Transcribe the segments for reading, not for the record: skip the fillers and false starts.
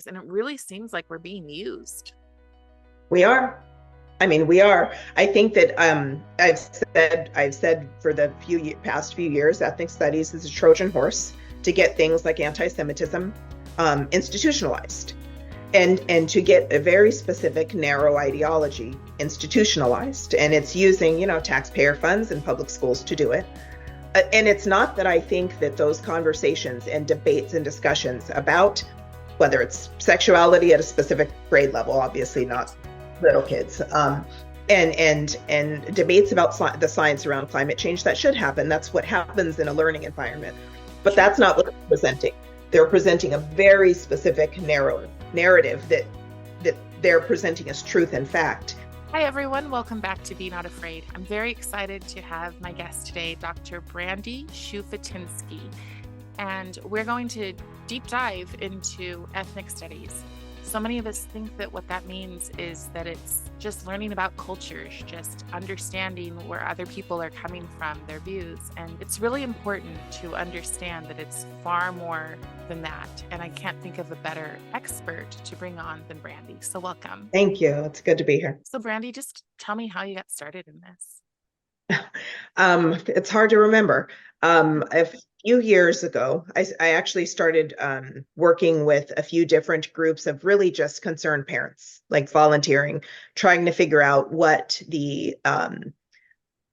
And it really seems like we're being used. We are. I mean, we are. I think that I've said for the past few years, ethnic studies is a Trojan horse to get things like anti-Semitism institutionalized, and to get a very specific, narrow ideology institutionalized. And it's using, taxpayer funds and public schools to do it. And it's not that I think that those conversations and debates and discussions about whether it's sexuality at a specific grade level, obviously not little kids, and debates about the science around climate change, that should happen. That's what happens in a learning environment. But that's not what they're presenting. They're presenting a very specific, narrow narrative that they're presenting as truth and fact. Hi, everyone. Welcome back to Be Not Afraid. I'm very excited to have my guest today, Dr. Brandy Shufutinsky, and we're going to deep dive into ethnic studies. So many of us think that what that means is that it's just learning about cultures, just understanding where other people are coming from, their views. And it's really important to understand that it's far more than that. And I can't think of a better expert to bring on than Brandy. So welcome. Thank you. It's good to be here. So Brandy, just tell me how you got started in this. It's hard to remember. A few years ago, I actually started working with a few different groups of really just concerned parents, like volunteering, trying to figure out what the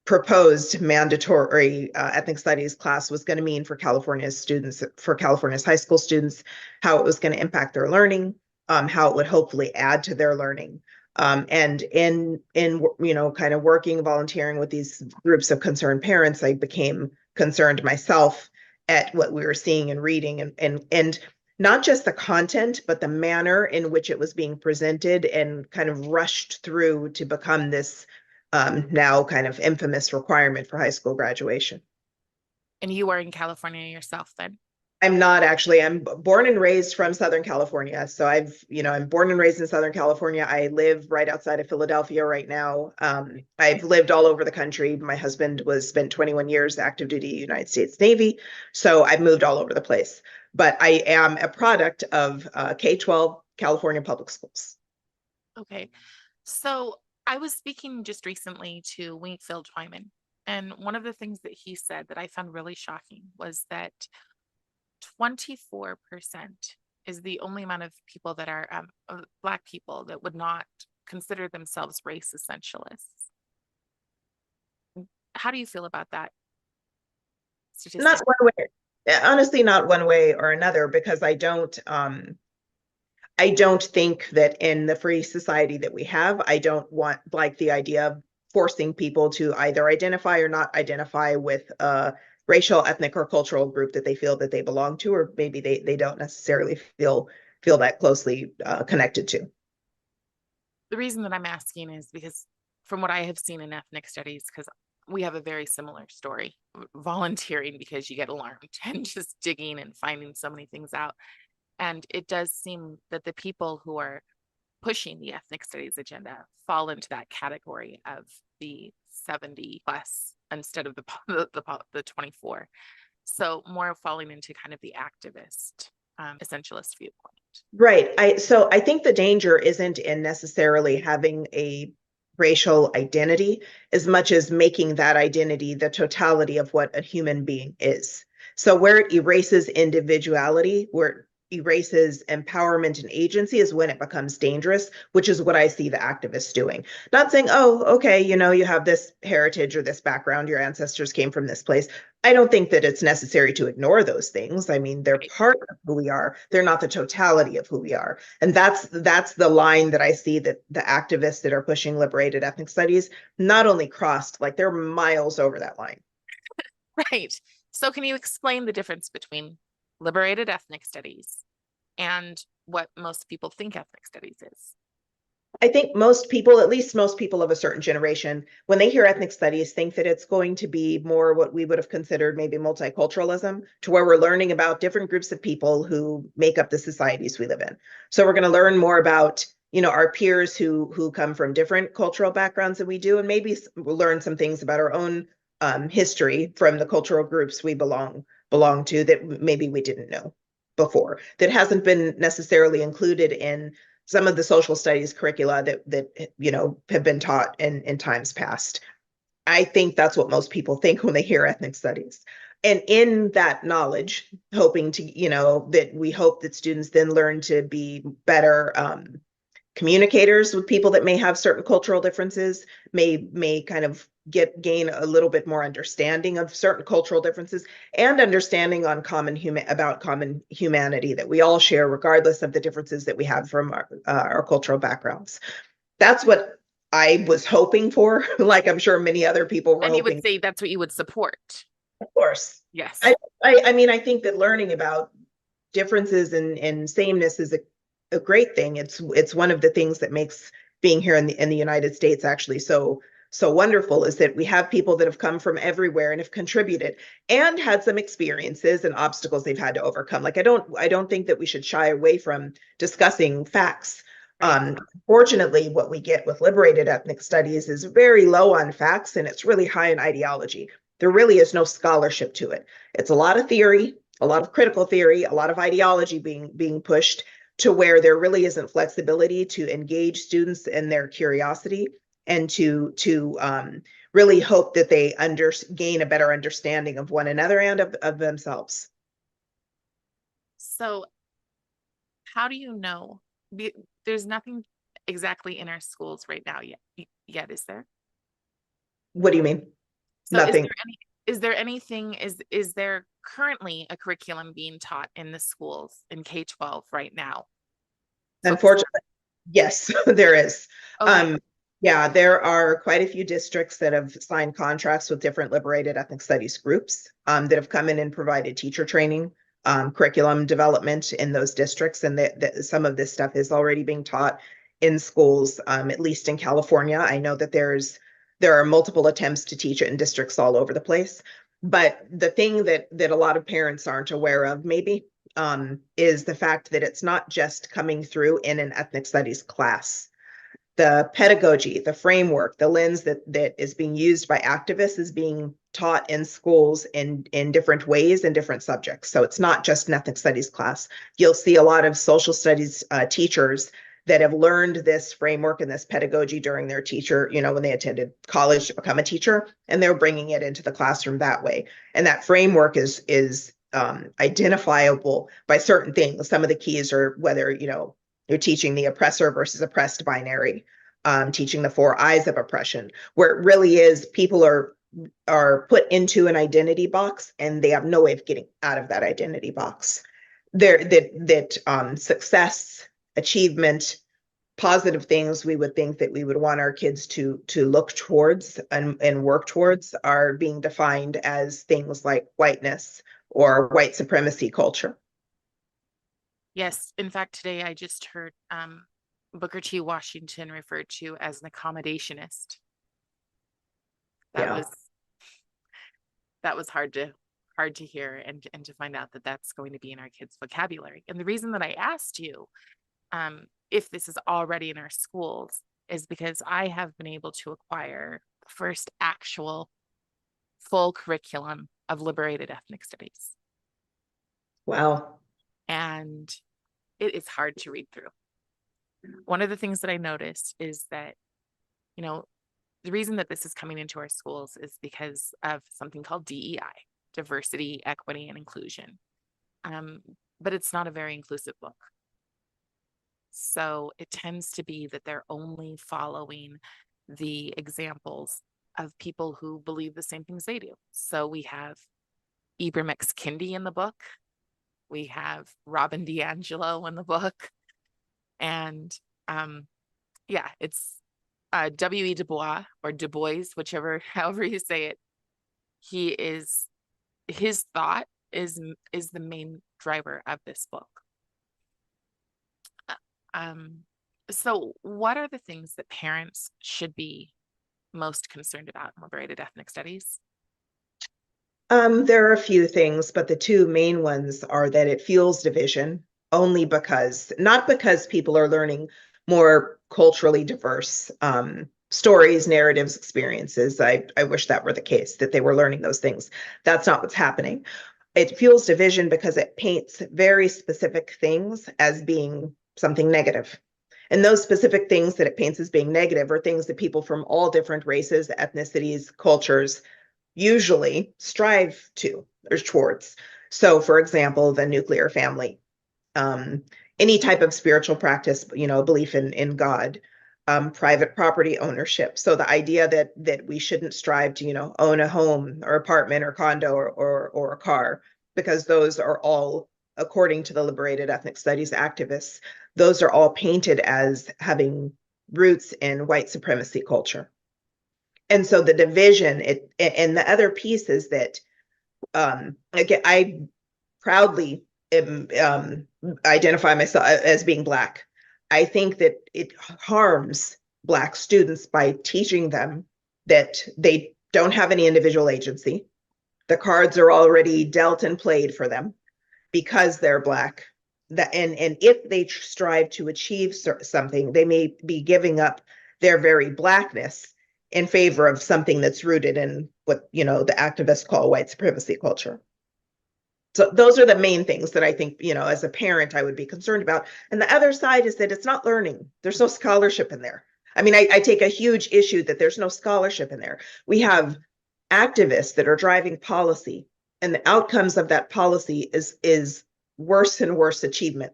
proposed mandatory ethnic studies class was going to mean for California's students, for California's high school students, how it was going to impact their learning, how it would hopefully add to their learning. And in kind of working, volunteering with these groups of concerned parents, I became concerned myself at what we were seeing and reading, and not just the content, but the manner in which it was being presented and kind of rushed through to become this now kind of infamous requirement for high school graduation. And you are in California yourself then? I'm not actually. I'm born and raised from Southern California. So I'm born and raised in Southern California. I live right outside of Philadelphia right now. I've lived all over the country. My husband spent 21 years active duty United States Navy. So I've moved all over the place. But I am a product of K-12 California public schools. Okay. So I was speaking just recently to Wingfield Twyman, and one of the things that he said that I found really shocking was that 24% is the only amount of people that are Black people that would not consider themselves race essentialists. How do you feel about that statistic? Not one way, honestly, not one way or another, because I don't think that in the free society that we have, I don't want like the idea of forcing people to either identify or not identify with racial, ethnic, or cultural group that they feel that they belong to, or maybe they don't necessarily feel that closely connected to. The reason that I'm asking is because from what I have seen in ethnic studies, because we have a very similar story, volunteering because you get alarmed and just digging and finding so many things out. And it does seem that the people who are pushing the ethnic studies agenda fall into that category of the 70 plus instead of the 24. So more falling into kind of the activist, essentialist viewpoint. Right. So I think the danger isn't in necessarily having a racial identity as much as making that identity the totality of what a human being is. So where it erases individuality, where it erases empowerment and agency, is when it becomes dangerous, which is what I see the activists doing. Not saying, oh, okay, you have this heritage or this background, your ancestors came from this place. I don't think that it's necessary to ignore those things. I mean, they're part of who we are. They're not the totality of who we are. And that's the line that I see that the activists that are pushing liberated ethnic studies not only crossed, like they're miles over that line. Right. So can you explain the difference between liberated ethnic studies and what most people think ethnic studies is? I think most people, at least most people of a certain generation, when they hear ethnic studies, think that it's going to be more what we would have considered maybe multiculturalism, to where we're learning about different groups of people who make up the societies we live in. So we're going to learn more about, our peers who come from different cultural backgrounds than we do, and maybe we'll learn some things about our own history from the cultural groups we belong to that maybe we didn't know. before, that hasn't been necessarily included in some of the social studies curricula that have been taught in times past. I think that's what most people think when they hear ethnic studies. And in that knowledge, hoping to, that we hope that students then learn to be better communicators with people that may have certain cultural differences, may kind of gain a little bit more understanding of certain cultural differences and understanding on about common humanity that we all share, regardless of the differences that we have from our cultural backgrounds. That's what I was hoping for, like I'm sure many other people were and hoping. You would say that's what you would support. Of course. Yes. I mean, I think that learning about differences and sameness is a great thing. It's one of the things that makes being here in the United States actually so wonderful, is that we have people that have come from everywhere and have contributed and had some experiences and obstacles they've had to overcome. Like I don't think that we should shy away from discussing facts. Fortunately, what we get with liberated ethnic studies is very low on facts and it's really high in ideology. There really is no scholarship to it. It's a lot of theory, a lot of critical theory, a lot of ideology being pushed, to where there really isn't flexibility to engage students in their curiosity and to really hope that they gain a better understanding of one another and of themselves. So how do you know? There's nothing exactly in our schools right now yet, is there? What do you mean? So Nothing. Is there currently a curriculum being taught in the schools in K-12 right now? Unfortunately, yes, there is. Okay. Yeah, there are quite a few districts that have signed contracts with different liberated ethnic studies groups that have come in and provided teacher training, curriculum development in those districts, and that some of this stuff is already being taught in schools, at least in California. I know that there are multiple attempts to teach it in districts all over the place. But the thing that a lot of parents aren't aware of, maybe, is the fact that it's not just coming through in an ethnic studies class. The pedagogy, the framework, the lens that is being used by activists is being taught in schools in different ways and different subjects. So it's not just an ethnic studies class. You'll see a lot of social studies teachers that have learned this framework and this pedagogy during their teacher, when they attended college to become a teacher, and they're bringing it into the classroom that way. And that framework is identifiable by certain things. Some of the keys are whether, you're teaching the oppressor versus oppressed binary, teaching the 4 eyes of oppression, where it really is people are put into an identity box and they have no way of getting out of that identity box. Success, achievement, positive things we would think that we would want our kids to look towards and work towards are being defined as things like whiteness or white supremacy culture. Yes. In fact, today I just heard Booker T. Washington referred to as an accommodationist. That was hard to hear and to find out that that's going to be in our kids' vocabulary. And the reason that I asked you if this is already in our schools is because I have been able to acquire the first actual full curriculum of liberated ethnic studies. Wow. And it is hard to read through. One of the things that I noticed is that, the reason that this is coming into our schools is because of something called DEI, diversity, equity, and inclusion. But it's not a very inclusive book. So it tends to be that they're only following the examples of people who believe the same things they do. So we have Ibram X. Kendi in the book. We have Robin DiAngelo in the book. And it's W.E. Du Bois or Du Bois, however you say it. His thought is the main driver of this book. So what are the things that parents should be most concerned about in liberated ethnic studies? There are a few things, but the two main ones are that it fuels division only not because people are learning more culturally diverse stories, narratives, experiences. I wish that were the case, that they were learning those things. That's not what's happening. It fuels division because it paints very specific things as being something negative. And those specific things that it paints as being negative are things that people from all different races, ethnicities, cultures usually strive to or towards. So, for example, the nuclear family, um, any type of spiritual practice, belief in God, private property ownership. So the idea that we shouldn't strive to, own a home or apartment or condo or a car, because those are all, according to the Liberated Ethnic Studies activists, those are all painted as having roots in white supremacy culture. And so the division, and the other piece is that, again, I proudly identify myself as being Black. I think that it harms Black students by teaching them that they don't have any individual agency. The cards are already dealt and played for them because they're Black. And if they strive to achieve something, they may be giving up their very Blackness in favor of something that's rooted in what, the activists call white supremacy culture. So those are the main things that I think, as a parent, I would be concerned about. And the other side is that it's not learning. There's no scholarship in there. I mean, I take a huge issue that there's no scholarship in there. We have activists that are driving policy, and the outcomes of that policy is worse and worse achievement.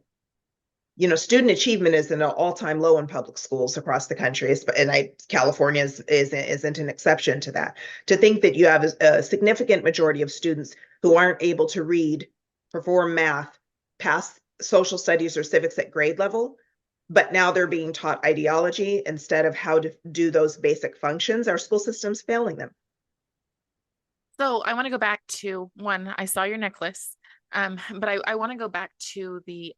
Student achievement is in an all-time low in public schools across the country, and California isn't an exception to that. To think that you have a significant majority of students who aren't able to read, perform math, pass social studies or civics at grade level, but now they're being taught ideology instead of how to do those basic functions, our school system's failing them. So I want to go back to one, I saw your necklace, but I want to go back to the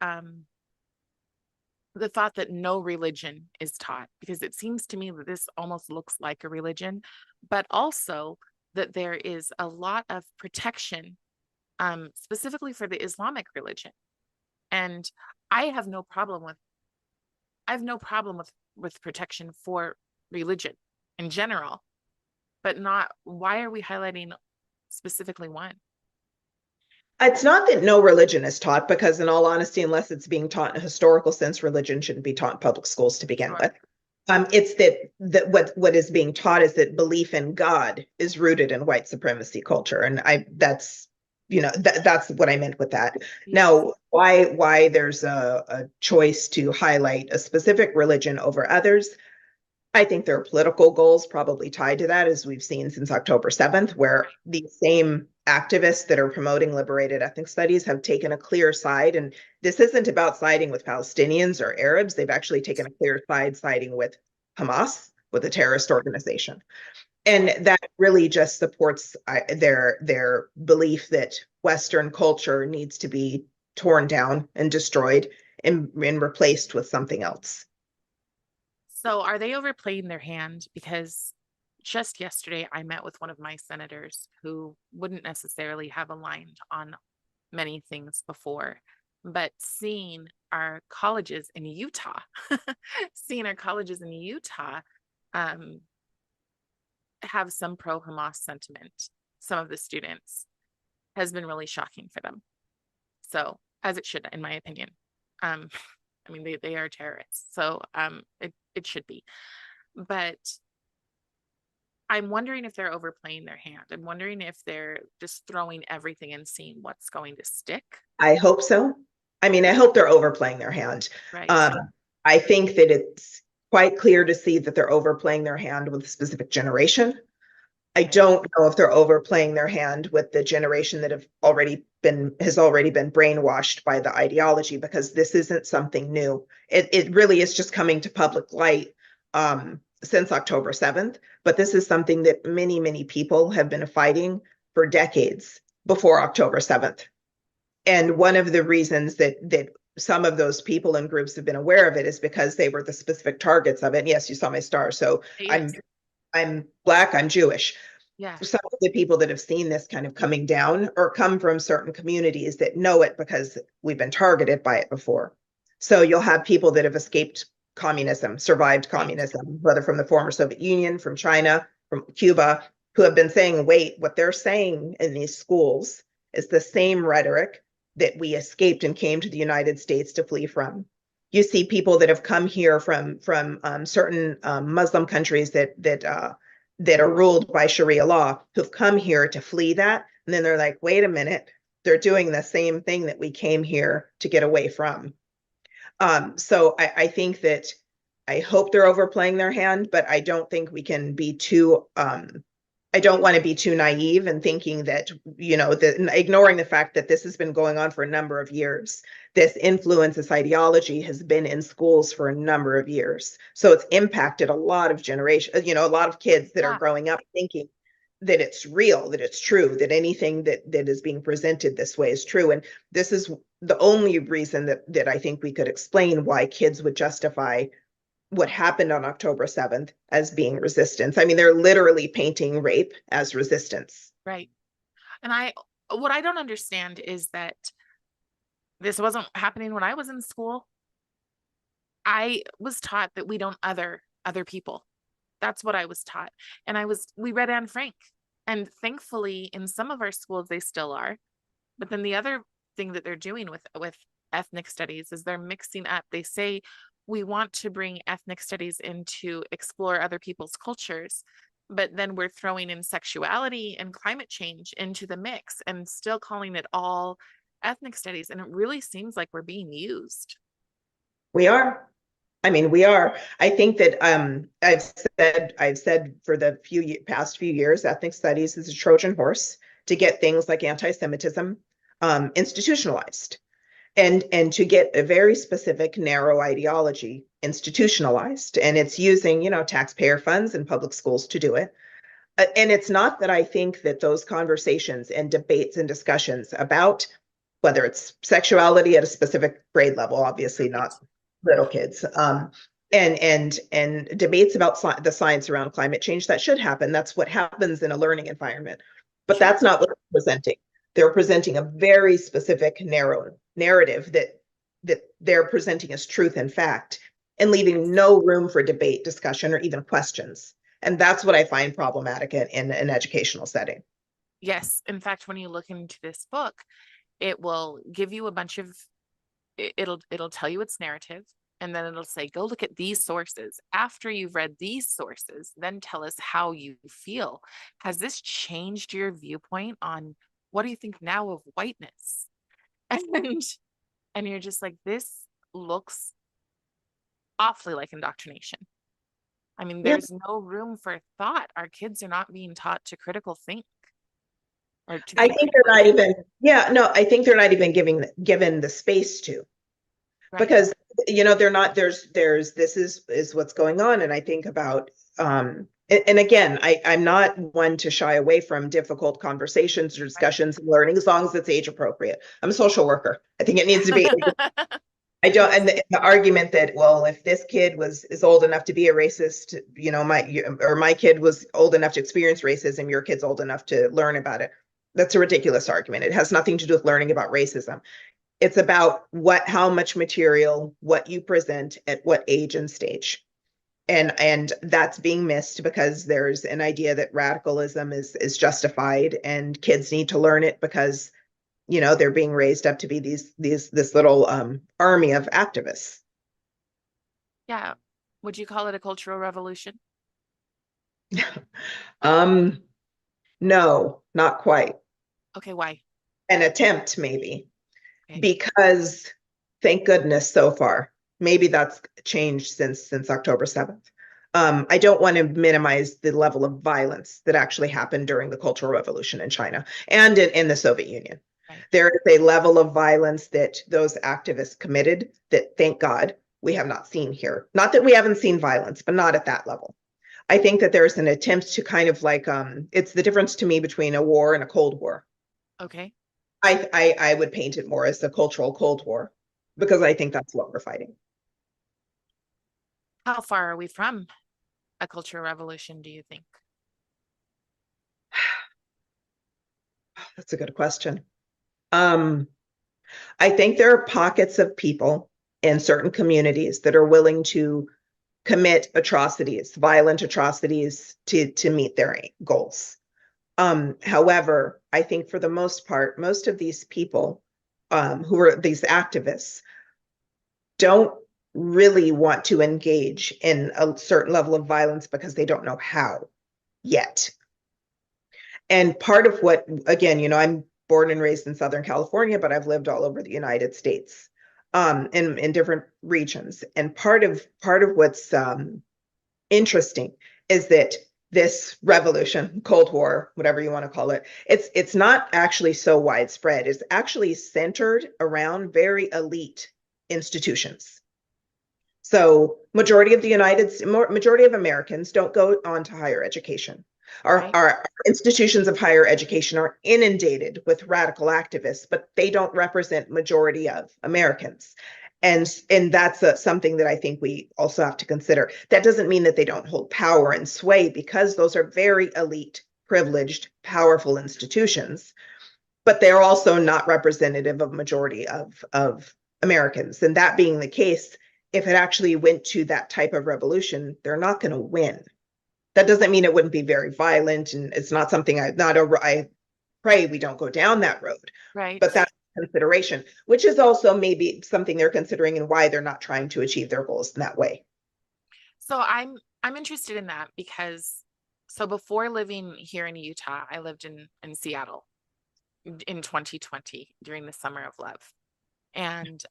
thought that no religion is taught, because it seems to me that this almost looks like a religion, but also that there is a lot of protection, specifically for the Islamic religion. And I have no problem with protection for religion in general, but not, why are we highlighting specifically one? It's not that no religion is taught, because in all honesty, unless it's being taught in a historical sense, religion shouldn't be taught in public schools to begin with. It's that what is being taught is that belief in God is rooted in white supremacy culture. And that's what I meant with that. Yeah. Now, why there's a choice to highlight a specific religion over others, I think there are political goals probably tied to that, as we've seen since October 7th, where the same activists that are promoting liberated ethnic studies have taken a clear side. And this isn't about siding with Palestinians or Arabs. They've actually taken a clear side siding with Hamas, with a terrorist organization. And that really just supports their belief that Western culture needs to be torn down and destroyed and replaced with something else. So are they overplaying their hand? Because just yesterday, I met with one of my senators who wouldn't necessarily have aligned on many things before, but seeing our colleges in Utah, have some pro-Hamas sentiment, some of the students, has been really shocking for them. So, as it should, in my opinion. I mean, they are terrorists, so it should be. But I'm wondering if they're overplaying their hand. I'm wondering if they're just throwing everything and seeing what's going to stick. I hope so. I mean, I hope they're overplaying their hand. Right. I think that it's quite clear to see that they're overplaying their hand with a specific generation. I don't know if they're overplaying their hand with the generation that has already been brainwashed by the ideology, because this isn't something new. It really is just coming to public light since October 7th. But this is something that many, many people have been fighting for decades before October 7th. And one of the reasons that some of those people and groups have been aware of it is because they were the specific targets of it. And yes, you saw my star. So yes. I'm Black, I'm Jewish. Yeah. Some of the people that have seen this kind of coming down or come from certain communities that know it because we've been targeted by it before. So you'll have people that have escaped communism, survived communism, whether from the former Soviet Union, from China, from Cuba, who have been saying, wait, what they're saying in these schools is the same rhetoric that we escaped and came to the United States to flee from. You see people that have come here from certain Muslim countries that are ruled by Sharia law, who've come here to flee that, and then they're like, wait a minute, they're doing the same thing that we came here to get away from. So I think that I hope they're overplaying their hand, but I don't think we can be too I don't want to be too naive in thinking that, ignoring the fact that this has been going on for a number of years. This influence, this ideology has been in schools for a number of years. So it's impacted a lot of generations, a lot of kids that are growing up thinking that it's real, that it's true, that anything that is being presented this way is true. And this is the only reason that I think we could explain why kids would justify what happened on October 7th as being resistance. I mean, they're literally painting rape as resistance. Right. And what I don't understand is that this wasn't happening when I was in school. I was taught that we don't other people. That's what I was taught. And we read Anne Frank. And thankfully, in some of our schools, they still are. But then the other thing that they're doing with ethnic studies is they're mixing up. They say, we want to bring ethnic studies in to explore other people's cultures, but then we're throwing in sexuality and climate change into the mix and still calling it all ethnic studies. And it really seems like we're being used. We are. I mean, we are. I think that I've said for the past few years, ethnic studies is a Trojan horse to get things like anti-Semitism institutionalized. And to get a very specific, narrow ideology institutionalized. And it's using, taxpayer funds and public schools to do it. And it's not that I think that those conversations and debates and discussions about whether it's sexuality at a specific grade level, obviously not little kids, and debates about the science around climate change, that should happen. That's what happens in a learning environment. But that's not what they're presenting. They're presenting a very specific, narrow narrative that they're presenting as truth and fact, and leaving no room for debate, discussion, or even questions. And that's what I find problematic in an educational setting. Yes. In fact, when you look into this book, it will give you a bunch of, it'll tell you its narrative, and then it'll say, go look at these sources. After you've read these sources, then tell us how you feel. Has this changed your viewpoint on what do you think now of whiteness? And you're just like, this looks awfully like indoctrination. I mean, there's no room for thought. Our kids are not being taught to critical think. I think they're not even, I think they're not even given the space to. Right. Because, they're not, this is what's going on. And I think about, and again, I'm not one to shy away from difficult conversations or discussions and learning, as long as it's age appropriate. I'm a social worker. I think it needs to be. I don't, and the argument that, well, if this kid is old enough to be a racist, my kid was old enough to experience racism, your kid's old enough to learn about it. That's a ridiculous argument. It has nothing to do with learning about racism. It's about how much material, what you present at what age and stage. And that's being missed because there's an idea that radicalism is justified, and kids need to learn it because, they're being raised up to be this little army of activists. Yeah. Would you call it a cultural revolution? No, not quite. Okay, why? An attempt, maybe. Okay. Because thank goodness so far. Maybe that's changed since October 7th. I don't want to minimize the level of violence that actually happened during the Cultural Revolution in China and in the Soviet Union. Right. There is a level of violence that those activists committed that, thank God, we have not seen here. Not that we haven't seen violence, but not at that level. I think that there's an attempt to kind of like, it's the difference to me between a war and a Cold War. Okay. I would paint it more as a cultural Cold War, because I think that's what we're fighting. How far are we from a cultural revolution, do you think? That's a good question. I think there are pockets of people in certain communities that are willing to commit atrocities, violent atrocities, to meet their goals. However, I think for the most part, most of these people who are these activists don't really want to engage in a certain level of violence because they don't know how yet. And part of what, again, I'm born and raised in Southern California, but I've lived all over the United States, in different regions. And part of what's interesting is that this revolution, Cold War, whatever you want to call it, it's not actually so widespread. It's actually centered around very elite institutions. So majority of Americans don't go on to higher education. Our institutions of higher education are inundated with radical activists, but they don't represent majority of Americans. And that's something that I think we also have to consider. That doesn't mean that they don't hold power and sway, because those are very elite, privileged, powerful institutions, but they're also not representative of majority of Americans. And that being the case, if it actually went to that type of revolution, they're not going to win. That doesn't mean it wouldn't be very violent, and it's not something I pray we don't go down that road. Right. But that's consideration, which is also maybe something they're considering and why they're not trying to achieve their goals in that way. So I'm interested in that because before living here in Utah, I lived in Seattle in 2020 during the summer of love. And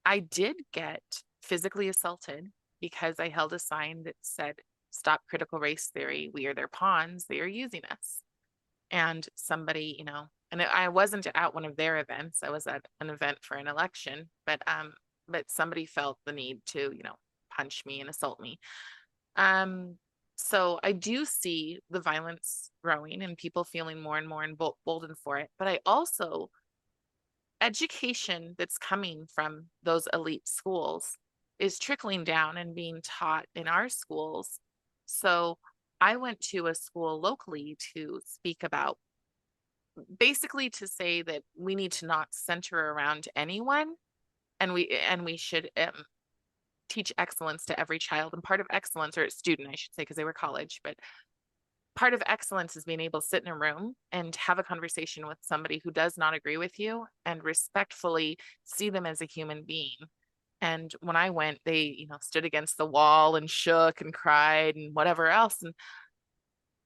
I did get physically assaulted because I held a sign that said, "Stop critical race theory. We are their pawns. They are using us." And somebody, and I wasn't at one of their events. I was at an event for an election, but somebody felt the need to, punch me and assault me. So I do see the violence growing and people feeling more and more emboldened for it. But I also, education that's coming from those elite schools is trickling down and being taught in our schools. So I went to a school locally to speak about, basically to say that we need to not center around anyone, and we should teach excellence to every child. And part of excellence, or student, I should say, because they were college, but part of excellence is being able to sit in a room and have a conversation with somebody who does not agree with you and respectfully see them as a human being. And when I went, they, stood against the wall and shook and cried and whatever else. And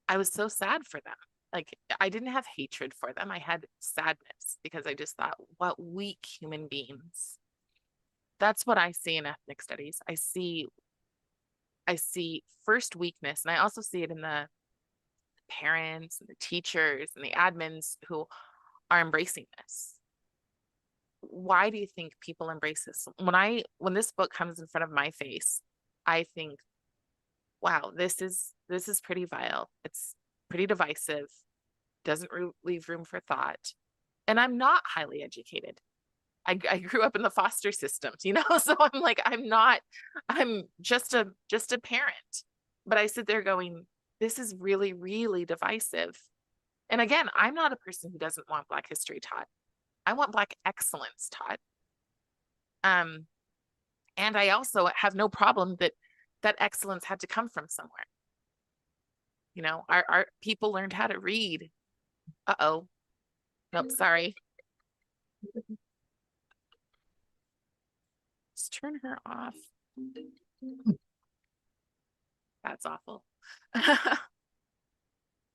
I was so sad for them. Like, I didn't have hatred for them. I had sadness because I just thought, what weak human beings. That's what I see in ethnic studies. I see first weakness, and I also see it in the parents and the teachers and the admins who are embracing this. Why do you think people embrace this? When this book comes in front of my face, I think, wow, this is pretty vile. It's pretty divisive, doesn't leave room for thought. And I'm not highly educated. I grew up in the foster systems, so I'm just a parent. But I sit there going, this is really, really divisive. And again, I'm not a person who doesn't want Black history taught. I want Black excellence taught. And I also have no problem that excellence had to come from somewhere. Our people learned how to read. Uh-oh. Nope, sorry. Let's turn her off. That's awful.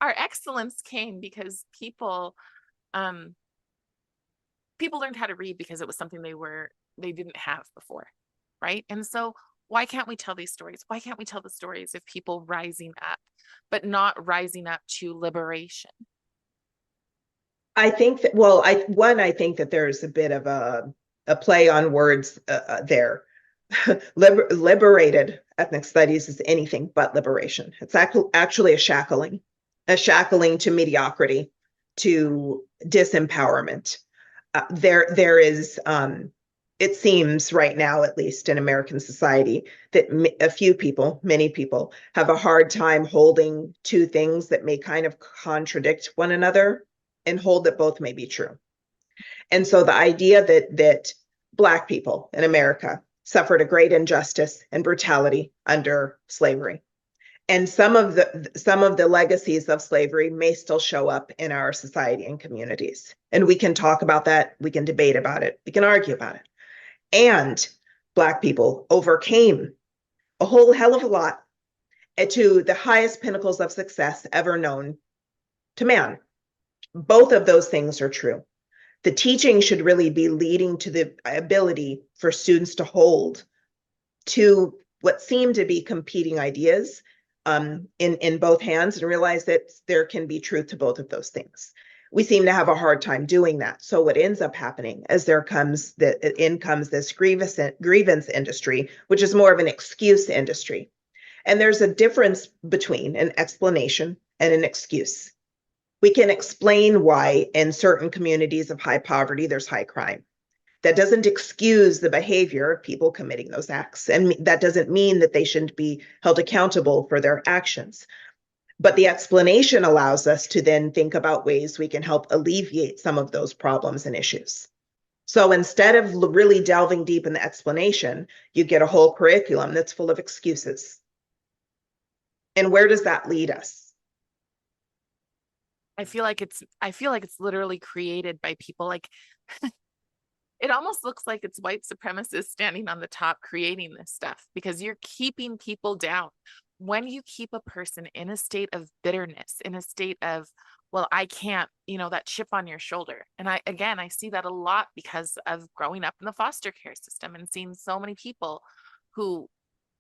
Our excellence came because people learned how to read because it was something they didn't have before, right? And so why can't we tell these stories? Why can't we tell the stories of people rising up, but not rising up to liberation? I think that, I think that there's a bit of a play on words there. Liberated ethnic studies is anything but liberation. It's actually a shackling to mediocrity, to disempowerment. There is, it seems right now, at least in American society, that many people have a hard time holding two things that may kind of contradict one another and hold that both may be true. And so the idea that Black people in America suffered a great injustice and brutality under slavery, And some of the legacies of slavery may still show up in our society and communities. And we can talk about that, we can debate about it, we can argue about it. And Black people overcame a whole hell of a lot to the highest pinnacles of success ever known to man. Both of those things are true. The teaching should really be leading to the ability for students to hold to what seem to be competing ideas in both hands, and realize that there can be truth to both of those things. We seem to have a hard time doing that. So what ends up happening is in comes this grievance industry, which is more of an excuse industry. And there's a difference between an explanation and an excuse. We can explain why in certain communities of high poverty, there's high crime. That doesn't excuse the behavior of people committing those acts. And that doesn't mean that they shouldn't be held accountable for their actions. But the explanation allows us to then think about ways we can help alleviate some of those problems and issues. So instead of really delving deep in the explanation, you get a whole curriculum that's full of excuses. And where does that lead us? I feel like it's literally created by people. Like it almost looks like it's white supremacists standing on the top creating this stuff, because you're keeping people down. When you keep a person in a state of bitterness, in a state of, well, I can't, that chip on your shoulder. And I see that a lot because of growing up in the foster care system and seeing so many people who,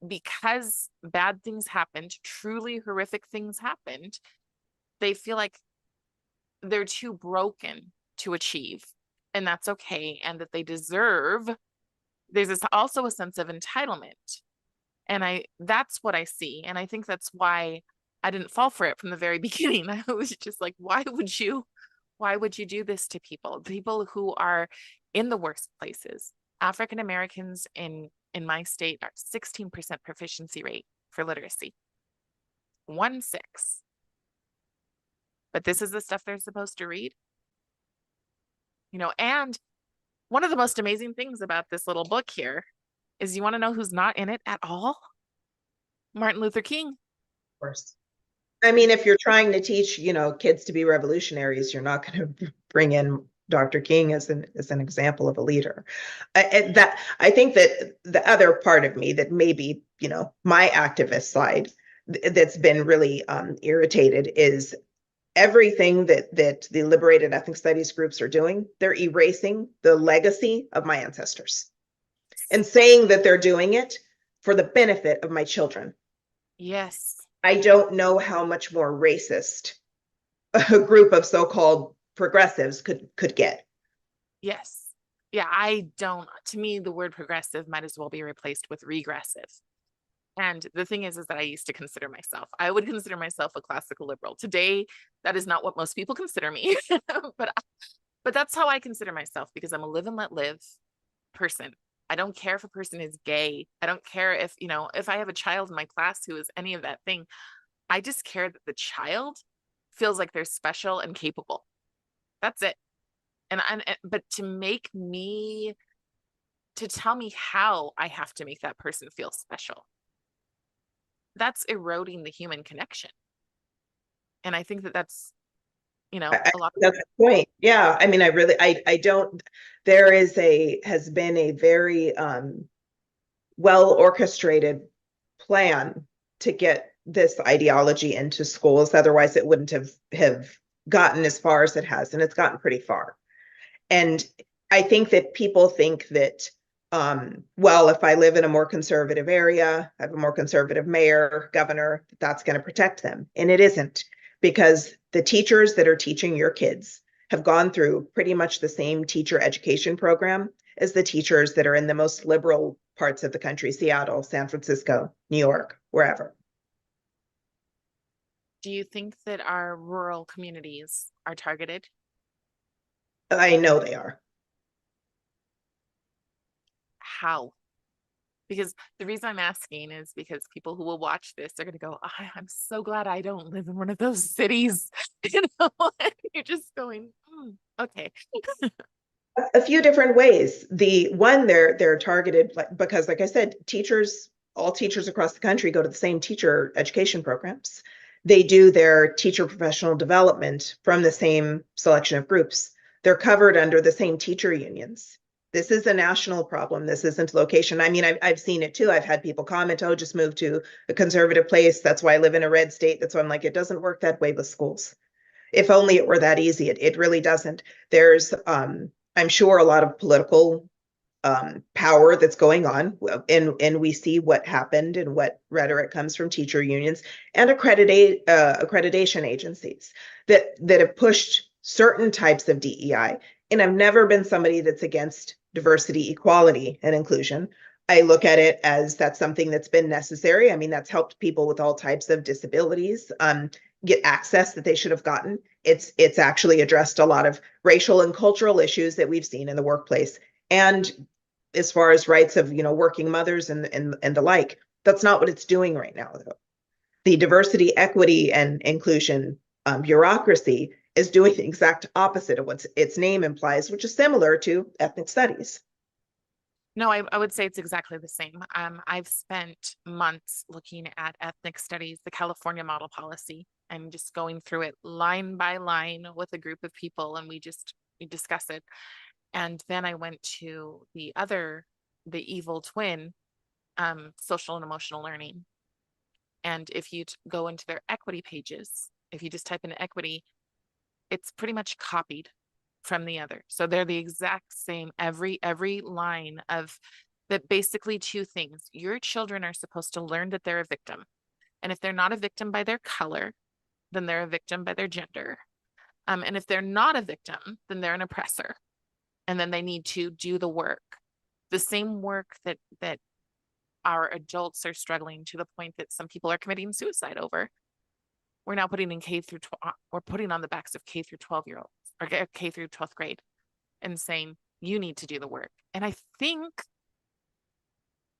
because bad things happened, truly horrific things happened, they feel like they're too broken to achieve. And that's okay. And that they deserve, there's also a sense of entitlement. And that's what I see. And I think that's why I didn't fall for it from the very beginning. I was just like, why would you do this to people who are in the worst places? African Americans in my state are 16% proficiency rate for literacy. 1-6. But this is the stuff they're supposed to read. And one of the most amazing things about this little book here is, you want to know who's not in it at all? Martin Luther King. Of course. I mean, if you're trying to teach, kids to be revolutionaries, you're not going to bring in Dr. King as an example of a leader. I think that the other part of me that maybe, my activist side that's been really irritated is everything that the Liberated Ethnic Studies groups are doing. They're erasing the legacy of my ancestors and saying that they're doing it for the benefit of my children. Yes. I don't know how much more racist a group of so-called progressives could get. Yes. Yeah, I don't. To me, the word progressive might as well be replaced with regressive. And the thing is that I used to consider myself, I would consider myself a classical liberal. Today, that is not what most people consider me. But that's how I consider myself, because I'm a live and let live person. I don't care if a person is gay. I don't care if, if I have a child in my class who is any of that thing. I just care that the child feels like they're special and capable. That's it. But to tell me how I have to make that person feel special, that's eroding the human connection. And I think that's, a lot of that's the point. Yeah. I mean, I don't, has been a very well orchestrated plan to get this ideology into schools. Otherwise it wouldn't have gotten as far as it has, and it's gotten pretty far. And I think that people think that, well, if I live in a more conservative area, I have a more conservative mayor, governor, that's going to protect them. And it isn't, because the teachers that are teaching your kids have gone through pretty much the same teacher education program as the teachers that are in the most liberal parts of the country, Seattle, San Francisco, New York, wherever. Do you think that our rural communities are targeted? I know they are. How? Because the reason I'm asking is because people who will watch this are going to go, I'm so glad I don't live in one of those cities. And you're just going, okay. A few different ways. The one, they're targeted because, like I said, teachers all teachers across the country go to the same teacher education programs. They do their teacher professional development from the same selection of groups. They're covered under the same teacher unions. This is a national problem. This isn't location. I mean, I've seen it too. I've had people comment, oh, just move to a conservative place. That's why I live in a red state. That's why I'm like, it doesn't work that way with schools. If only it were that easy. It really doesn't. There's, I'm sure, a lot of political power that's going on, and we see what happened and what rhetoric comes from teacher unions and accreditation agencies that have pushed certain types of DEI. And I've never been somebody that's against diversity, equality, and inclusion. I look at it as that's something that's been necessary. I mean, that's helped people with all types of disabilities get access that they should have gotten. It's actually addressed a lot of racial and cultural issues that we've seen in the workplace. And as far as rights of, working mothers and the like, that's not what it's doing right now, though. The diversity, equity, and inclusion bureaucracy is doing the exact opposite of what its name implies, which is similar to ethnic studies. No, I would say it's exactly the same. I've spent months looking at ethnic studies, the California model policy, and just going through it line by line with a group of people, and we discuss it. And then I went to the evil twin, social and emotional learning. And if you go into their equity pages, if you just type in equity, it's pretty much copied from the other. So they're the exact same, every line of that. Basically two things. Your children are supposed to learn that they're a victim. And if they're not a victim by their color, then they're a victim by their gender. And if they're not a victim, then they're an oppressor. And then they need to do the work, the same work that our adults are struggling to the point that some people are committing suicide over. We're now putting in we're putting on the backs of K through 12-year-olds or K through 12th grade and saying, you need to do the work. And I think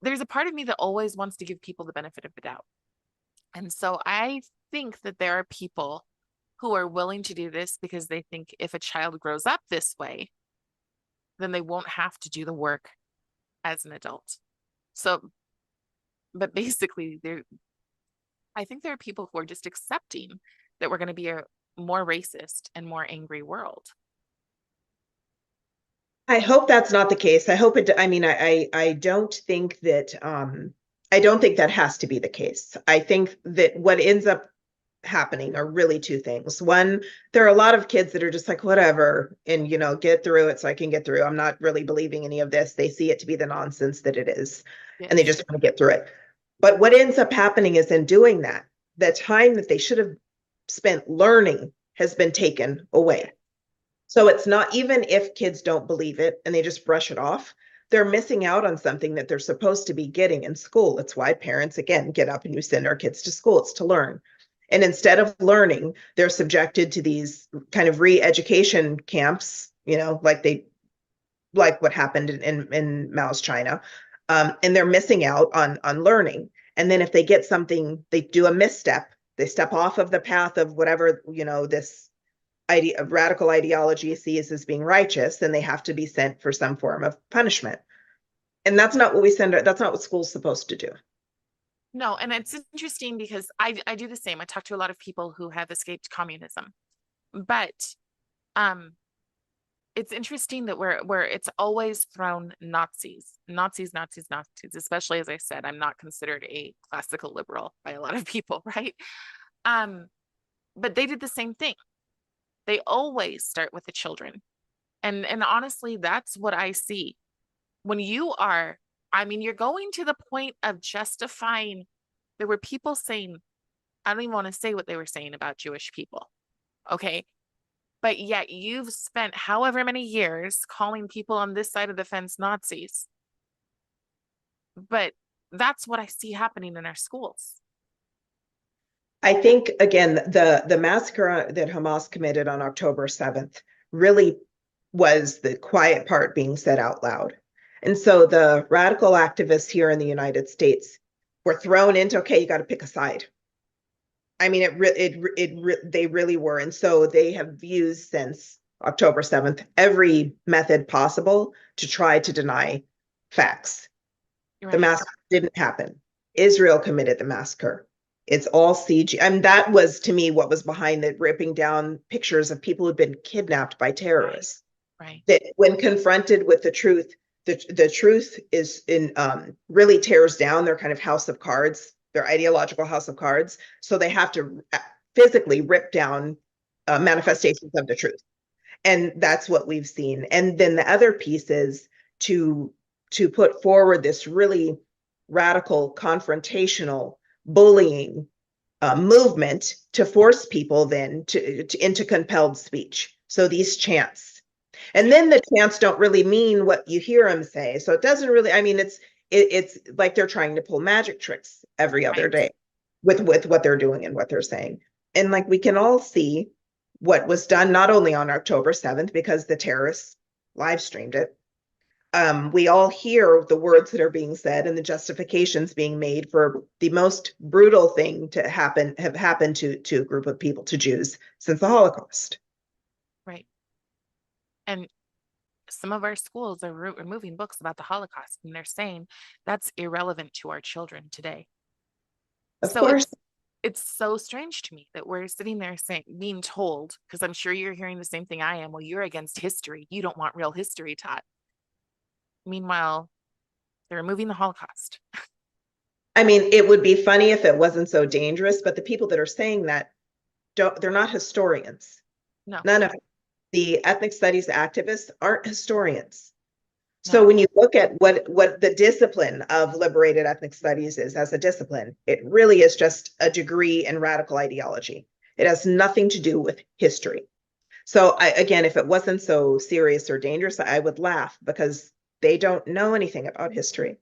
there's a part of me that always wants to give people the benefit of the doubt. And so I think that there are people who are willing to do this because they think if a child grows up this way, then they won't have to do the work as an adult. So, but basically, I think there are people who are just accepting that we're going to be a more racist and more angry world. I hope that's not the case. I hope it, I mean, I don't think that, I don't think that has to be the case. I think that what ends up happening are really two things. One, there are a lot of kids that are just like, whatever, and get through it so I can get through. I'm not really believing any of this. They see it to be the nonsense that it is, yes. And they just want to get through it. But what ends up happening is in doing that, the time that they should have spent learning has been taken away. So it's not, even if kids don't believe it and they just brush it off, they're missing out on something that they're supposed to be getting in school. It's why parents, again, get up and you send our kids to school. It's to learn. And instead of learning, they're subjected to these kind of re-education camps, like what happened in Mao's China. And they're missing out on learning. And then if they get something, they do a misstep, they step off of the path of whatever, this idea of radical ideology sees as being righteous, then they have to be sent for some form of punishment. And that's not what that's not what school's supposed to do. No, and it's interesting because I do the same. I talk to a lot of people who have escaped communism, but it's interesting that where it's always thrown Nazis, especially, as I said, I'm not considered a classical liberal by a lot of people, right? But they did the same thing. They always start with the children. And honestly, that's what I see. When you're going to the point of justifying. There were people saying, I don't even want to say what they were saying about Jewish people. Okay. But yet you've spent however many years calling people on this side of the fence Nazis. But that's what I see happening in our schools. I think, again, the massacre that Hamas committed on October 7th really was the quiet part being said out loud. And so the radical activists here in the United States were thrown into, okay, you got to pick a side. I mean, they really were. And so they have used since October 7th every method possible to try to deny facts. Right. The massacre didn't happen. Israel committed the massacre. It's all CG. I mean, that was to me what was behind the ripping down pictures of people who'd been kidnapped by terrorists. Right. That when confronted with the truth is in really tears down their kind of house of cards, their ideological house of cards. So they have to physically rip down manifestations of the truth. And that's what we've seen. And then the other piece is to put forward this really radical, confrontational, bullying movement to force people then into compelled speech. So these chants, and then the chants don't really mean what you hear them say. So it doesn't really. I mean, it's like they're trying to pull magic tricks every other day with what they're doing and what they're saying. And like we can all see what was done not only on October 7th because the terrorists live streamed it. We all hear the words that are being said and the justifications being made for the most brutal thing to have happened to a group of people, to Jews, since the Holocaust. Right. And some of our schools are removing books about the Holocaust, and they're saying that's irrelevant to our children today. Of course. It's so strange to me that we're sitting there being told, because I'm sure you're hearing the same thing I am, well, you're against history. You don't want real history taught. Meanwhile, they're removing the Holocaust. I mean, it would be funny if it wasn't so dangerous, but the people that are saying that they're not historians. No. None of the ethnic studies activists aren't historians. No. So when you look at what the discipline of liberated ethnic studies is as a discipline, it really is just a degree in radical ideology. It has nothing to do with history. So again, if it wasn't so serious or dangerous, I would laugh because they don't know anything about history.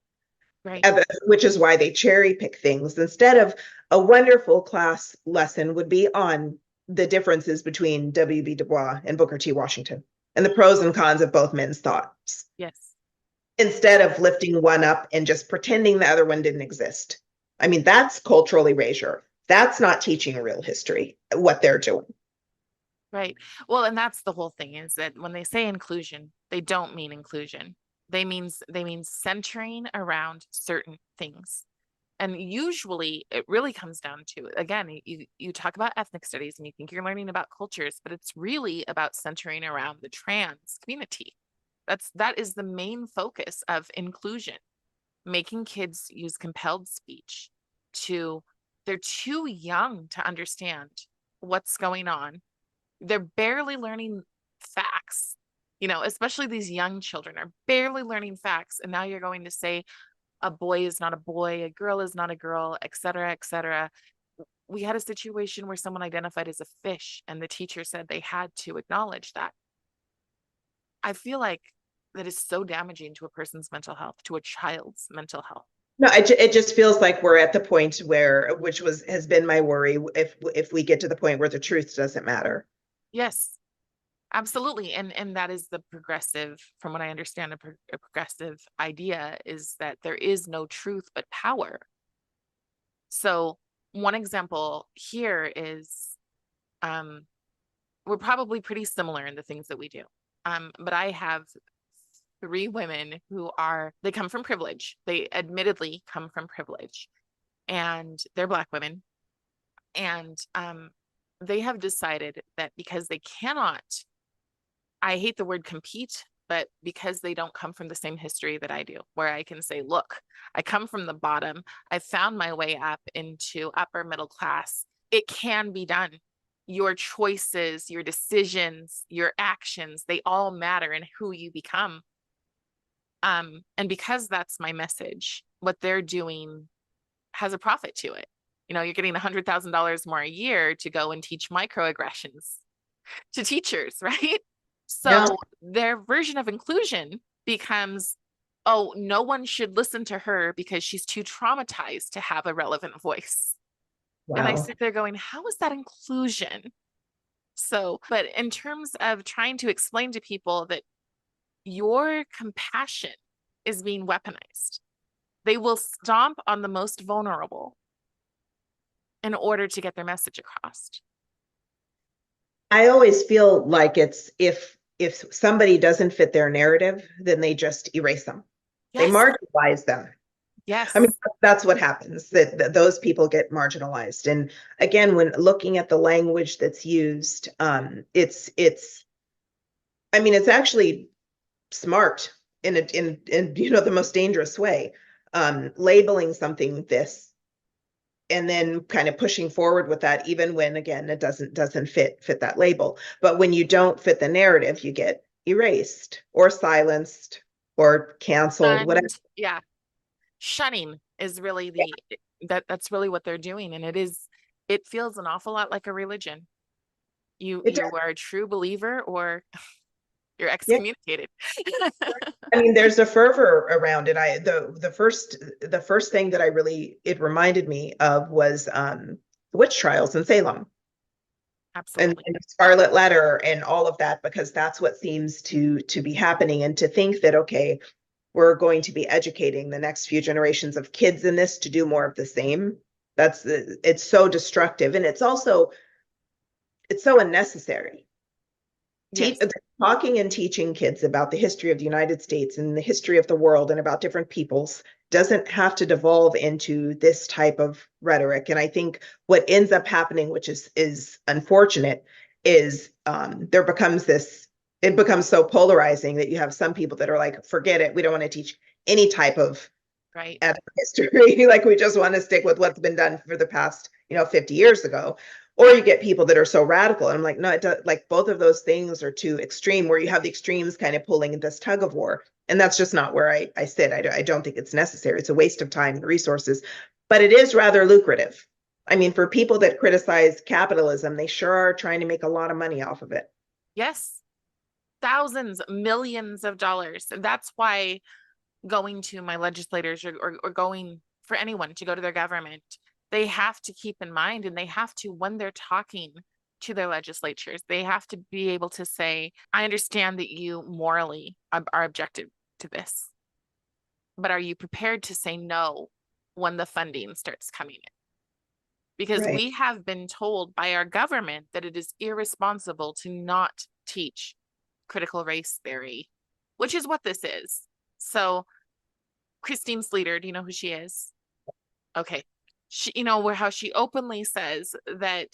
Right. Which is why they cherry pick things instead of a wonderful class lesson would be on the differences between W.B. Du Bois and Booker T. Washington and the pros and cons of both men's thoughts. Yes. Instead of lifting one up and just pretending the other one didn't exist. I mean, that's cultural erasure. That's not teaching real history, what they're doing. Right. Well, and that's the whole thing is that when they say inclusion, they don't mean inclusion. They mean centering around certain things. And usually it really comes down to, again, you talk about ethnic studies and you think you're learning about cultures, but it's really about centering around the trans community. That is the main focus of inclusion, making kids use compelled speech they're too young to understand what's going on. They're barely learning facts. Especially these young children are barely learning facts. And now you're going to say a boy is not a boy, a girl is not a girl, et cetera, et cetera. We had a situation where someone identified as a fish and the teacher said they had to acknowledge that. I feel like that is so damaging to a person's mental health, to a child's mental health. No, it just feels like we're at the point has been my worry, if we get to the point where the truth doesn't matter. Yes. Absolutely. And that is the progressive, from what I understand, a progressive idea is that there is no truth but power. So one example here is we're probably pretty similar in the things that we do. But I have 3 women they come from privilege. They admittedly come from privilege, and they're Black women. And they have decided that because they cannot, I hate the word compete, but because they don't come from the same history that I do, where I can say, look, I come from the bottom. I found my way up into upper middle class. It can be done. Your choices, your decisions, your actions, they all matter in who you become. And because that's my message, what they're doing has a profit to it. You're getting $100,000 more a year to go and teach microaggressions to teachers, right? So their version of inclusion becomes, oh, no one should listen to her because she's too traumatized to have a relevant voice. Wow. And I sit there going, how is that inclusion? So, but in terms of trying to explain to people that your compassion is being weaponized, they will stomp on the most vulnerable in order to get their message across. I always feel like it's if somebody doesn't fit their narrative, then they just erase them. Yes. They marginalize them. I mean, Yes. that's what happens, that those people get marginalized. And again, when looking at the language that's used, I mean, it's actually smart in the most dangerous way. Labeling something this and then kind of pushing forward with that, even when again it doesn't fit that label. But when you don't fit the narrative, you get erased or silenced or canceled, whatever. And yeah, shunning is really that's really what they're doing. And it feels an awful lot like a religion. It You does. are a true believer or you're Yeah. excommunicated. I mean, there's a fervor around it. The first thing that it reminded me of was the witch trials in Salem Absolutely. and Scarlet Letter and all of that, because that's what seems to be happening. And to think that, okay, we're going to be educating the next few generations of kids in this to do more of the same. It's so destructive, and it's so unnecessary. Yes. Talking and teaching kids about the history of the United States and the history of the world and about different peoples doesn't have to devolve into this type of rhetoric. And I think what ends up happening, which is unfortunate, is it becomes so polarizing that you have some people that are like, forget it, we don't want to teach any type of Right. history. Like, we just want to stick with what's been done for the past 50 years ago. Or you get people that are so radical. And I'm like, no, like both of those things are too extreme, where you have the extremes kind of pulling in this tug of war. And that's just not where I sit. I don't think it's necessary. It's a waste of time and resources, but it is rather lucrative. I mean, for people that criticize capitalism, they sure are trying to make a lot of money off of it. Yes. Thousands, millions of dollars. And that's why going to my legislators or going for anyone to go to their government, they have to keep in mind, and they have to, when they're talking to their legislatures, they have to be able to say, I understand that you morally are objective to this, but are you prepared to say no when the funding starts coming in? Because Right. we have been told by our government that it is irresponsible to not teach critical race theory, which is what this is. So Christine Sleater, do you know who she is? Okay. She, how she openly says that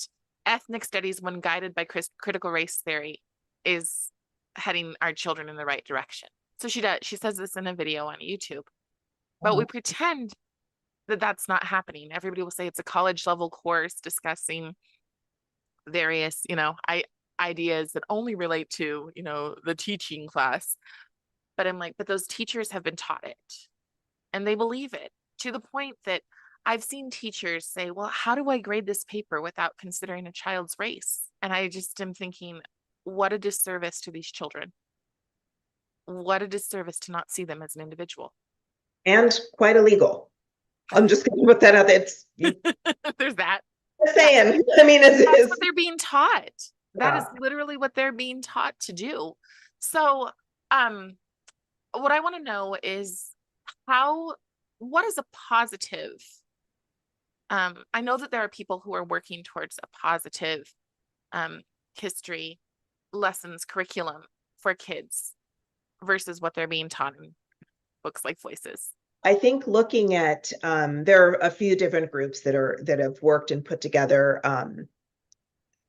ethnic studies, when guided by critical race theory, is heading our children in the right direction. So she says this in a video on YouTube, but we pretend that that's not happening. Everybody will say it's a college level course discussing various, ideas that only relate to, the teaching class. But I'm like, but those teachers have been taught it and they believe it, to the point that I've seen teachers say, well, how do I grade this paper without considering a child's race? And I just am thinking, what a disservice to these children. What a disservice to not see them as an individual. And quite illegal. I'm just going to put that out there. There's that. Saying, I mean, that's what they're being taught. That is Yeah. literally what they're being taught to do. So, what I want to know is what is a positive? I know that there are people who are working towards a positive history lessons curriculum for kids versus what they're being taught in books like Voices. I think looking at there are a few different groups that have worked and put together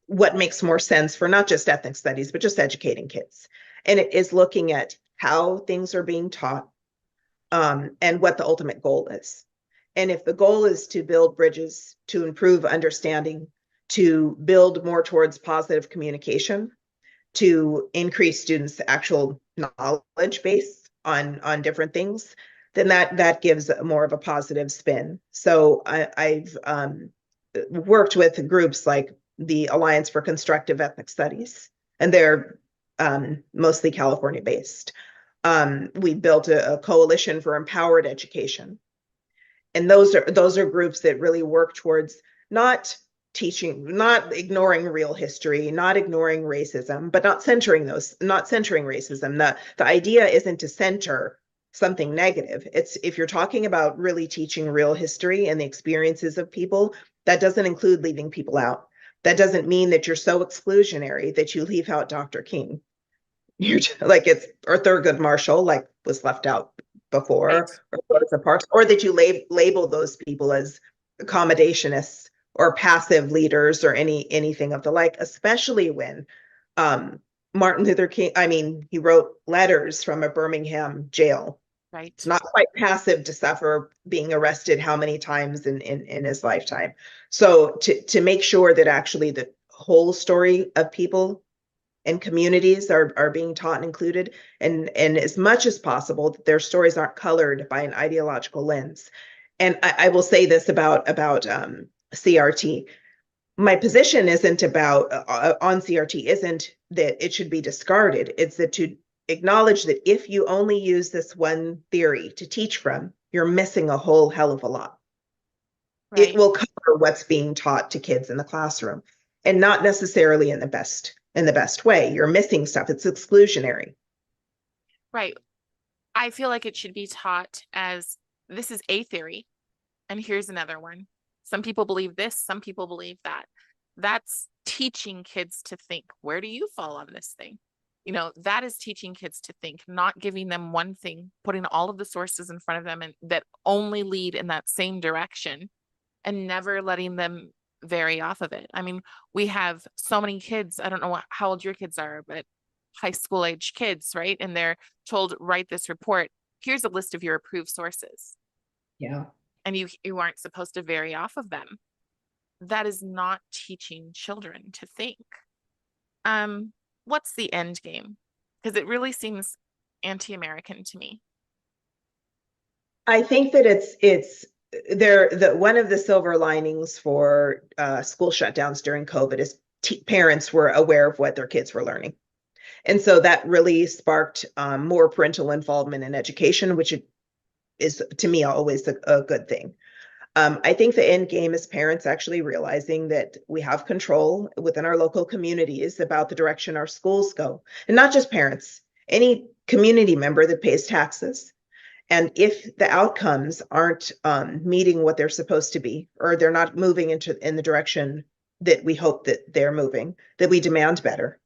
what makes more sense for not just ethnic studies, but just educating kids. And it is looking at how things are being taught and what the ultimate goal is. And if the goal is to build bridges, to improve understanding, to build more towards positive communication, to increase students' actual knowledge base on different things, then that gives more of a positive spin. So I've worked with groups like the Alliance for Constructive Ethnic Studies, and they're mostly California based. We built a coalition for empowered education. And those are groups that really work towards not ignoring real history, not ignoring racism, but not centering racism. The idea isn't to center something negative. It's, if you're talking about really teaching real history and the experiences of people, that doesn't include leaving people out. That doesn't mean that you're so exclusionary that you leave out Dr. King. You're like, it's or Thurgood Marshall, like, was left out Right. before, or Rosa Parks, or that you label those people as accommodationists or passive leaders or anything of the like, especially when Martin Luther King, I mean, he wrote letters from a Birmingham jail. It's Right. not quite passive to suffer being arrested how many times in his lifetime. So to make sure that actually the whole story of people and communities are being taught and included, and as much as possible that their stories aren't colored by an ideological lens. And I will say this about CRT. My position isn't about on CRT isn't that it should be discarded. It's that to acknowledge that if you only use this one theory to teach from, you're missing a whole hell of a lot. It Right. will cover what's being taught to kids in the classroom, and not necessarily in the best way. You're missing stuff. It's exclusionary. Right. I feel like it should be taught as this is a theory, and here's another one. Some people believe this, some people believe that. That's teaching kids to think. Where do you fall on this thing? That is teaching kids to think, not giving them one thing, putting all of the sources in front of them and that only lead in that same direction and never letting them vary off of it. I mean, we have so many kids. I don't know how old your kids are, but high school age kids, right? And they're told, write this report. Here's a list of your approved sources. Yeah. And you aren't supposed to vary off of them. That is not teaching children to think. What's the end game? Because it really seems anti-American to me. I think that it's there. One of the silver linings for school shutdowns during COVID is parents were aware of what their kids were learning. And so that really sparked more parental involvement in education, which is, to me, always a good thing. I think the end game is parents actually realizing that we have control within our local communities about the direction our schools go. And not just parents, any community member that pays taxes. And if the outcomes aren't meeting what they're supposed to be, or they're not moving in the direction that we hope that they're moving, that we demand better.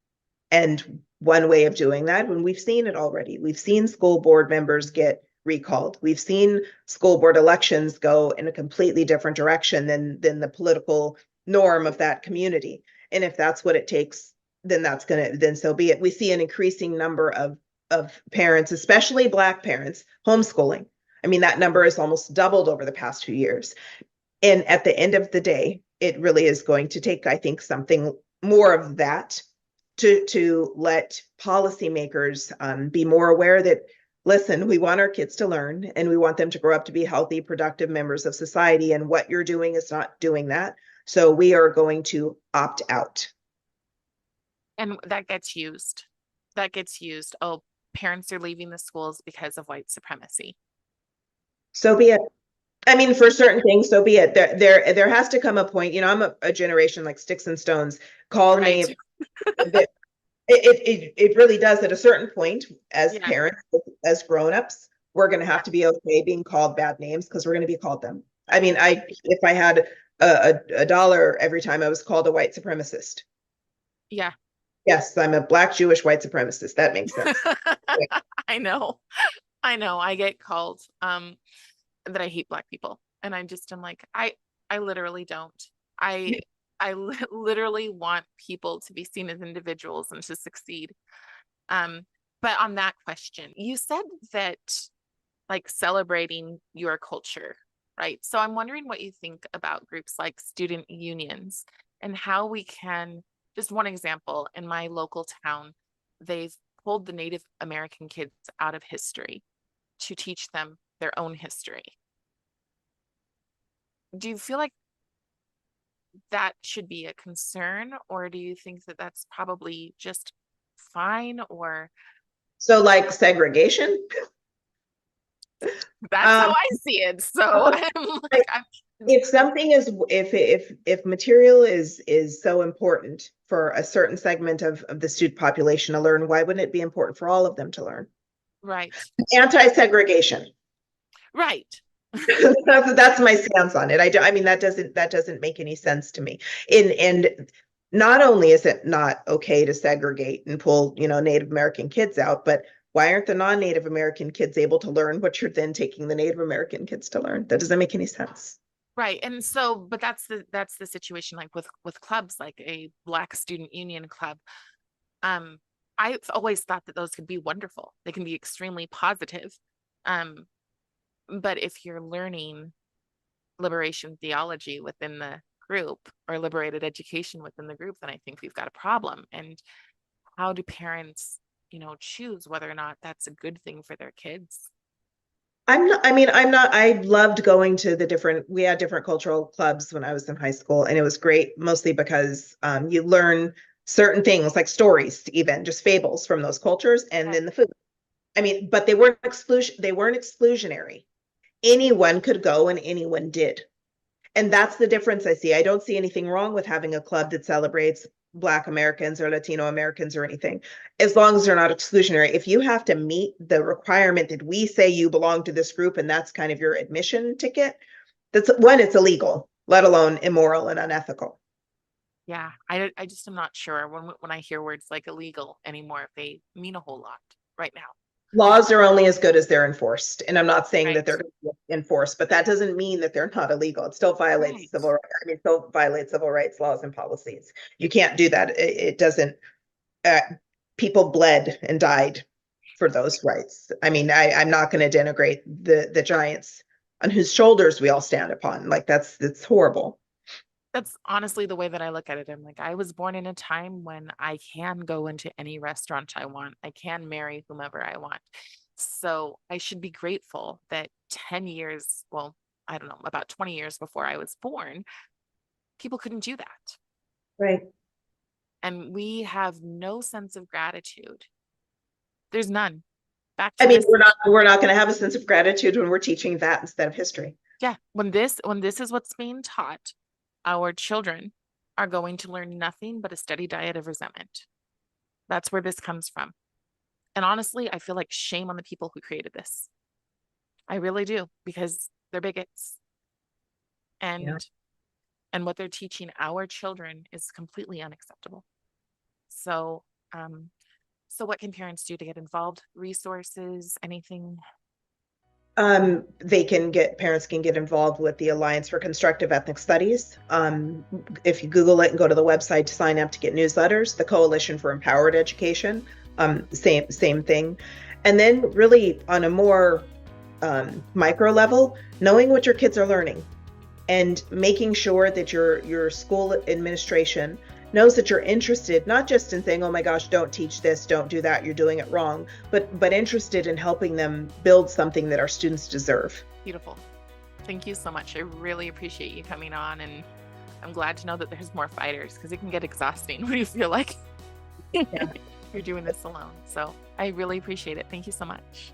And one way of doing that, when we've seen it already, we've seen school board members get recalled. We've seen school board elections go in a completely different direction than the political norm of that community. And if that's what it takes, then then so be it. We see an increasing number of parents, especially Black parents, homeschooling. I mean, that number has almost doubled over the past few years. And at the end of the day, it really is going to take, I think, something more of that to let policymakers be more aware that, listen, we want our kids to learn and we want them to grow up to be healthy, productive members of society. And what you're doing is not doing that. So we are going to opt out. And that gets used. Oh, parents are leaving the schools because of white supremacy. So be it. I mean, for certain things, so be it. There has to come a point, I'm a generation like sticks and stones. Call right. me. It really does at a certain point as parents, as grown-ups, we're going to have to be okay being called bad names because we're going to be called them. I mean, if I had a dollar every time I was called a white supremacist. Yeah. Yes, I'm a Black Jewish white supremacist. That makes sense. Yeah. I know. I get called that I hate Black people. And I'm like, I literally don't. I literally want people to be seen as individuals and to succeed. But on that question, you said that like celebrating your culture, right? So I'm wondering what you think about groups like student unions and how we can, just one example, in my local town, they've pulled the Native American kids out of history to teach them their own history. Do you feel like that should be a concern, or do you think that that's probably just fine? Or so like segregation? That's how I see it. So if something is, if material is so important for a certain segment of the student population to learn, why wouldn't it be important for all of them to learn? Right. Anti-segregation. Right. That's my stance on it. I mean, that doesn't make any sense to me. And not only is it not okay to segregate and pull, Native American kids out, but Why aren't the non-Native American kids able to learn what you're then taking the Native American kids to learn? That doesn't make any sense. Right. And so, but that's the situation, like with clubs, like a Black Student Union club. Um, I've always thought that those could be wonderful. They can be extremely positive. Um, but if you're learning liberation theology within the group or liberated education within the group, then I think we've got a problem. And how do parents, choose whether or not that's a good thing for their kids? I loved going to we had different cultural clubs when I was in high school, and it was great mostly because you learn certain things like stories, even just fables from those cultures, and then the food. But they weren't exclusionary. Anyone could go and anyone did. And that's the difference I see. I don't see anything wrong with having a club that celebrates Black Americans or Latino Americans or anything, as long as they're not exclusionary. If you have to meet the requirement that we say you belong to this group and that's kind of your admission ticket, it's illegal, let alone immoral and unethical. Yeah, I just am not sure when I hear words like illegal anymore, if they mean a whole lot right now. Laws are only as good as they're enforced. And I'm not saying that Right. they're going to be enforced, but that doesn't mean that they're not illegal. It still violates Right. still violates civil rights laws and policies. You can't do that. It doesn't, people bled and died for those rights. I'm not going to denigrate the giants on whose shoulders we all stand upon. Like it's horrible. That's honestly the way that I look at it. I'm like, I was born in a time when I can go into any restaurant I want. I can marry whomever I want. So I should be grateful that 10 years, well, I don't know, about 20 years before I was born, people couldn't do that. Right. And we have no sense of gratitude. There's none. We're not going to have a sense of gratitude when we're teaching that instead of history. Yeah. When this is what's being taught, our children are going to learn nothing but a steady diet of resentment. That's where this comes from. And honestly, I feel like shame on the people who created this. I really do, because they're bigots. And what they're teaching our children is completely unacceptable. So, so what can parents do to get involved? Resources, anything? Parents can get involved with the Alliance for Constructive Ethnic Studies. If you Google it and go to the website to sign up to get newsletters, the Coalition for Empowered Education, same thing. And then really on a more micro level, knowing what your kids are learning and making sure that your school administration knows that you're interested, not just in saying, oh my gosh, don't teach this, don't do that, you're doing it wrong, but interested in helping them build something that our students deserve. Beautiful. Thank you so much. I really appreciate you coming on, and I'm glad to know that there's more fighters, because it can get exhausting when you feel like you're doing this alone. So I really appreciate it. Thank you so much.